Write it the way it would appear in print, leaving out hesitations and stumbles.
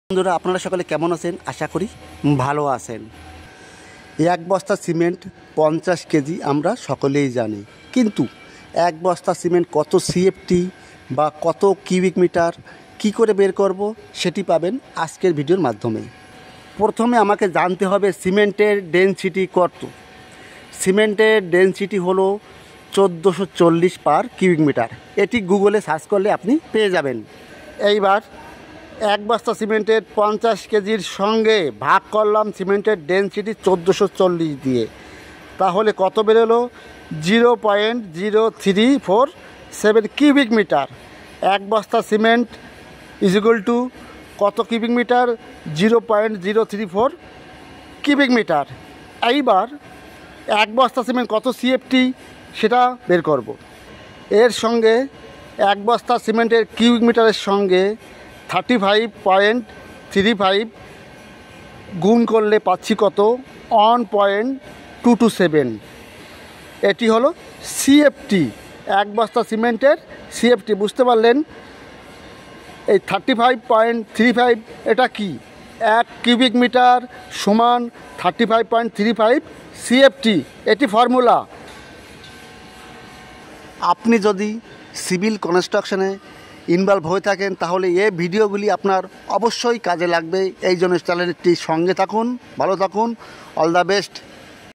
বন্ধুরা, আপনারা সকলে কেমন আছেন? আশা করি ভালো আছেন। এক বস্তা সিমেন্ট 50 কেজি আমরা সকলেই জানি, কিন্তু এক বস্তা সিমেন্ট কত সিএফটি বা কত কিউবিক মিটার কি করে বের করব সেটি পাবেন আজকের ভিডিওর মাধ্যমে। প্রথমে আমাকে জানতে হবে সিমেন্টের ডেনসিটি কত। সিমেন্টের ডেনসিটি হলো 1440 পার কিউবিক মিটার। এটি গুগলে সার্চ করলে আপনি পেয়ে যাবেন। এইবার এক বস্তা সিমেন্টের 50 কেজির সঙ্গে ভাগ করলাম সিমেন্টের ডেনসিটি 1440 দিয়ে, তাহলে কত বেরোলো? 0.0347 কিউবিক মিটার। এক বস্তা সিমেন্ট ইজ ইকুয়াল টু কত কিউবিক মিটার? 0.034 cubic metre. এইবার এক বস্তা সিমেন্ট কত সিএফটি সেটা বের করব। এর সঙ্গে এক বস্তা সিমেন্টের কিউবিক মিটারের সঙ্গে 35.35 গুণ করলে পাচ্ছি কত? 1.227। এটি হলো সিএফটি, এক বস্তা সিমেন্টের সিএফটি। বুঝতে পারলেন? এই 35.35 এটা কি? 1 কিউবিক মিটার সমান 35.35 সিএফটি। এটি ফর্মুলা। আপনি যদি সিভিল কনস্ট্রাকশনে ইনভলভ হয়ে থাকেন তাহলে এই ভিডিওগুলি আপনার অবশ্যই কাজে লাগবে। এই জন্য চ্যানেলটির সঙ্গে থাকুন। ভালো থাকুন। All the best.